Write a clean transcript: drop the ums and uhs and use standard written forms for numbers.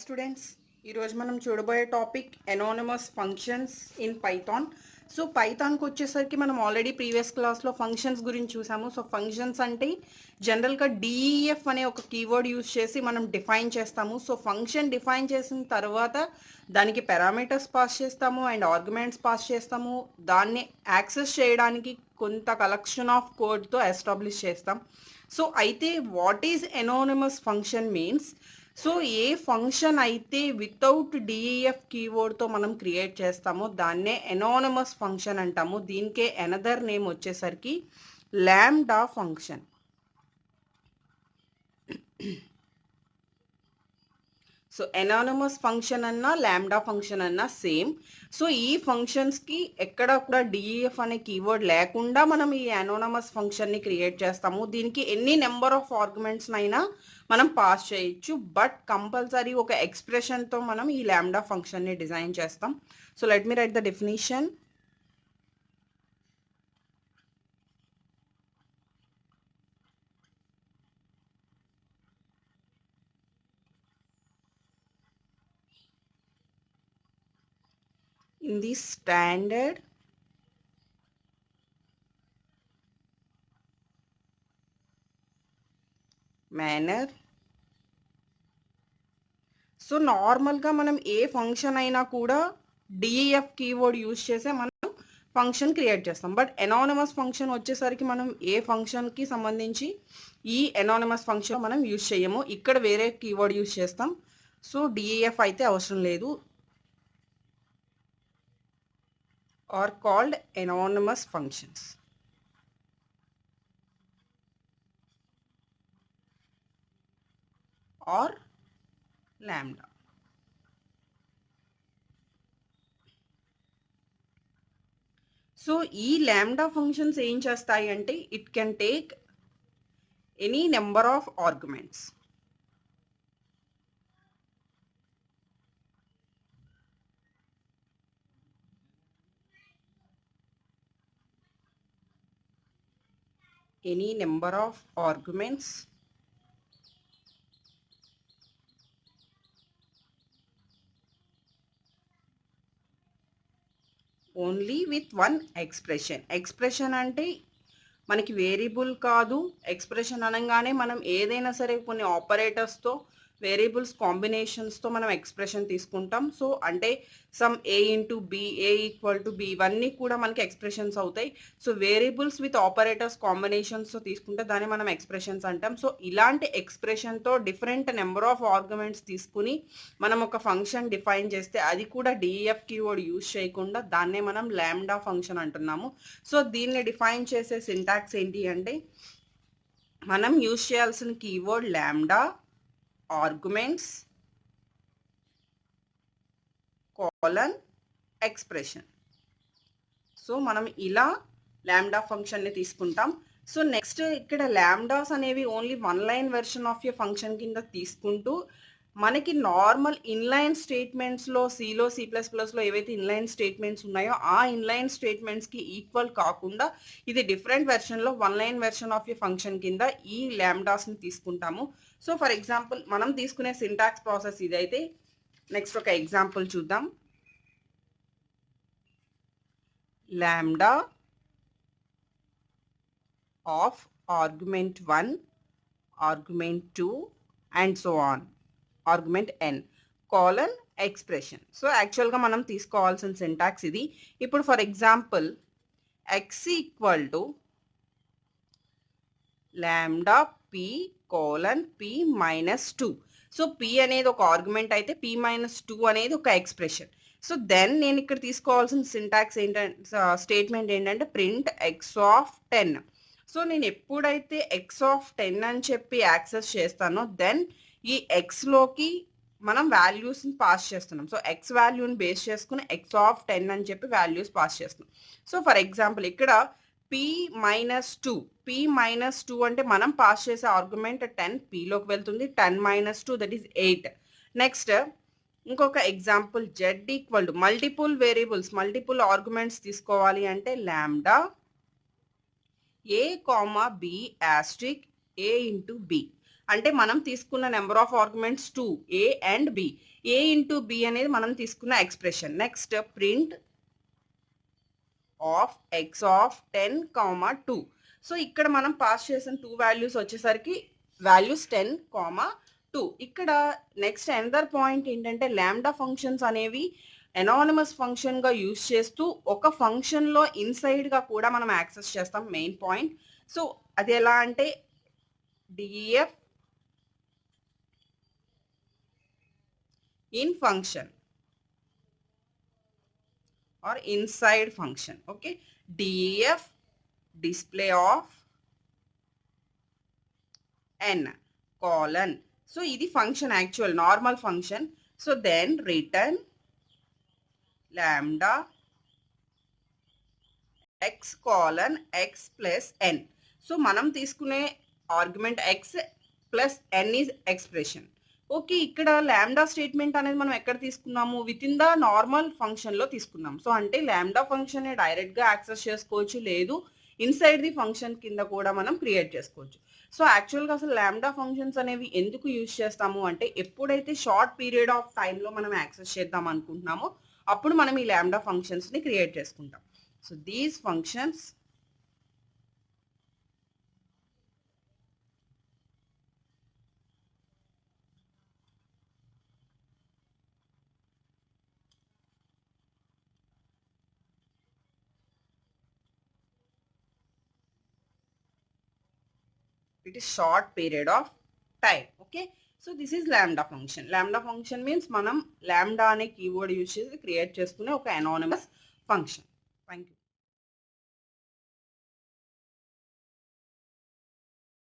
Students, ఈరోజు మనం చూడబోయే topic anonymous functions in Python. So పైథాన్కి వచ్చేసరికి మనం ఆల్రెడీ ప్రీవియస్ క్లాస్లో ఫంక్షన్స్ గురించి చూసాము. సో ఫంక్షన్స్ అంటే జనరల్గా డిఈఎఫ్ అనే ఒక కీవర్డ్ యూజ్ చేసి మనం డిఫైన్ చేస్తాము. సో ఫంక్షన్ డిఫైన్ చేసిన తర్వాత దానికి పారామీటర్స్ పాస్ చేస్తాము అండ్ ఆర్గ్యుమెంట్స్ పాస్ చేస్తాము. దాన్ని యాక్సెస్ చేయడానికి కొంత కలెక్షన్ ఆఫ్ కోడ్తో ఎస్టాబ్లిష్ చేస్తాం. సో అయితే what is anonymous function means, so A function అయితే వితౌట్ డిఈఎఫ్ కీవర్డ్తో మనం క్రియేట్ చేస్తామో దాన్నే ఎనానిమస్ ఫంక్షన్ అంటాము. దీనికే అనదర్ నేమ్ వచ్చేసరికి lambda function. So anonymous function అన్నా లాంబ్డా ఫంక్షన్ అన్నా సేమ్. సో ఈ ఫంక్షన్స్కి ఎక్కడ కూడా డిఈఎఫ్ అనే కీవర్డ్ లేకుండా మనం ఈ ఎనానిమస్ ఫంక్షన్ని క్రియేట్ చేస్తాము. దీనికి ఎన్ని నెంబర్ ఆఫ్ ఆర్గ్యుమెంట్స్ అయినా మనం పాస్ చేయొచ్చు, బట్ కంపల్సరీ ఒక ఎక్స్ప్రెషన్తో మనం ఈ లాంబ్డా ఫంక్షన్ని డిజైన్ చేస్తాం. So let me right the definition. In the standard manner, so నార్మల్గా మనం ఏ ఫంక్షన్ అయినా కూడా డిఈఎఫ్ కీవర్డ్ యూజ్ చేసే మనం ఫంక్షన్ క్రియేట్ చేస్తాం. బట్ ఎనానిమస్ ఫంక్షన్ వచ్చేసరికి మనం ఏ ఫంక్షన్కి సంబంధించి ఈ ఎనానిమస్ ఫంక్షన్ మనం యూజ్ చేయము, ఇక్కడ వేరే కీవర్డ్ యూజ్ చేస్తాం. సో డిఈఎఫ్ అయితే అవసరం లేదు. Are called anonymous functions or lambda. So ఈ లాంబ్డా ఫంక్షన్స్ ఏం చేస్తాయి అంటే it can take any number of arguments. Any number of arguments only with one expression. Expression అంటే మనకి వేరియబుల్ కాదు. ఎక్స్ప్రెషన్ అనగానే మనం ఏదైనా సరే కొన్ని ఆపరేటర్స్తో వేరియబుల్స్ కాంబినేషన్స్తో మనం ఎక్స్ప్రెషన్ తీసుకుంటాం. సో అంటే sum a into b, a equal to b, ఇవన్నీ కూడా మనకి ఎక్స్ప్రెషన్స్ అవుతాయి. సో వేరియబుల్స్ విత్ ఆపరేటర్స్ కాంబినేషన్స్తో తీసుకుంటే దాన్ని మనం ఎక్స్ప్రెషన్స్ అంటాం. సో ఇలాంటి ఎక్స్ప్రెషన్తో డిఫరెంట్ నెంబర్ ఆఫ్ ఆర్గ్యుమెంట్స్ తీసుకుని మనం ఒక ఫంక్షన్ డిఫైన్ చేస్తే అది కూడా డిఈఎఫ్ కీవర్డ్ యూజ్ చేయకుండా దాన్నే మనం లాంబ్డా ఫంక్షన్ అంటున్నాము. సో దీన్ని డిఫైన్ చేసే సింటాక్స్ ఏంటి అంటే మనం యూజ్ చేయాల్సిన keyword lambda, arguments, colon, expression. So మనం ఇలా లాంబ్డా ఫంక్షన్ని తీసుకుంటాం. సో నెక్స్ట్ ఇక్కడ లాంబ్డాస్ అనేవి only one line version of a function కింద తీసుకుంటూ మనకి నార్మల్ ఇన్లైన్ స్టేట్మెంట్స్లో సిలో C++లో ఏవైతే ఇన్లైన్ స్టేట్మెంట్స్ ఉన్నాయో ఆ ఇన్లైన్ స్టేట్మెంట్స్కి ఈక్వల్ కాకుండా ఇది డిఫరెంట్ వెర్షన్లో one line version of a function కింద ఈ లాంబ్డాస్ని తీసుకుంటాము. సో ఫర్ ఎగ్జాంపుల్ మనం తీసుకునే సింటాక్స్ ప్రాసెస్ ఇదైతే నెక్స్ట్ ఒక ఎగ్జాంపుల్ చూద్దాం. Lambda of argument 1, argument 2 and so on, argument n, colon, expression. So యాక్చువల్గా మనం తీసుకోవాల్సిన సింటాక్స్ ఇది. ఇప్పుడు for example x equal to lambda p colon p minus 2. So p అనేది ఒక ఆర్గ్యుమెంట్ అయితే p మైనస్ 2 అనేది ఒక ఎక్స్ప్రెషన్. సో దెన్ నేను ఇక్కడ తీసుకోవాల్సిన సింటాక్స్ ఏంటంటే స్టేట్మెంట్ ఏంటంటే ప్రింట్ x ఆఫ్ 10. సో నేను ఎప్పుడైతే x ఆఫ్ 10 అని చెప్పి యాక్సెస్ చేస్తానో దెన్ ఈ ఎక్స్లోకి మనం వాల్యూస్ని పాస్ చేస్తున్నాం. సో ఎక్స్ వాల్యూని బేస్ చేసుకుని x ఆఫ్ 10 అని చెప్పి వాల్యూస్ పాస్ చేస్తున్నాం. సో ఫర్ ఎగ్జాంపుల్ ఇక్కడ p మైనస్ 2, p మైనస్ 2 అంటే మనం పాస్ చేసే ఆర్గ్యుమెంట్ 10 pలోకి వెళ్తుంది. 10 మైనస్ 2 దట్ ఈస్ 8. నెక్స్ట్ ఇంకొక example z equal to multiple variables, multiple arguments తీసుకోవాలి అంటే lambda a, b asterisk a into b. అంటే మనం తీసుకున్న number of arguments 2 a and b. a into b అనేది మనం తీసుకున్న expression. Next print of x of 10, 2. So ఇక్కడ మనం పాస్ చేసిన 2 వాల్యూస్ వచ్చేసరికి వాల్యూస్ 10, 2. ఇక్కడ నెక్స్ట్ అనదర్ పాయింట్ ఏంటంటే లాంబ్డా ఫంక్షన్స్ అనేవి ఎనానిమస్ ఫంక్షన్ గా యూజ్ చేస్తూ ఒక ఫంక్షన్ లో ఇన్సైడ్ గా కూడా మనం యాక్సెస్ చేస్తాం మెయిన్ పాయింట్. సో అది ఎలా అంటే def in function or inside function. Okay, def display of n colon. So ఇది function actual normal function. So then return lambda x colon x plus n. So మనం తీసుకునే argument x plus n is expression. Okay, ఇక్కడ lambda statement అనేది మనం ఎక్కడ తీసుకున్నాము? With in the normal function లో తీసుకున్నాం. సో అంటే లాంబ్డా ఫంక్షన్ డైరెక్ట్ గా యాక్సెస్ చేసుకోవచ్చు, లేదు ఇన్సైడ్ ది ఫంక్షన్ కింద కూడా మనం క్రియేట్ చేసుకోవచ్చు. సో యాక్చువల్గా అసలు లాంబ్డా ఫంక్షన్స్ అనేవి ఎందుకు యూజ్ చేస్తాము అంటే ఎప్పుడైతే షార్ట్ పీరియడ్ ఆఫ్ టైంలో మనం యాక్సెస్ చేద్దాం అనుకుంటున్నామో అప్పుడు మనం ఈ లాంబ్డా ఫంక్షన్స్ ని క్రియేట్ చేసుకుంటాం. So these functions it is short period of time. Okay, so this is lambda function. Lambda function means మనం lambda అనే కీవర్డ్ యూజ్ చేసి క్రియేట్ చేసుకునే ఒక anonymous function. Thank you.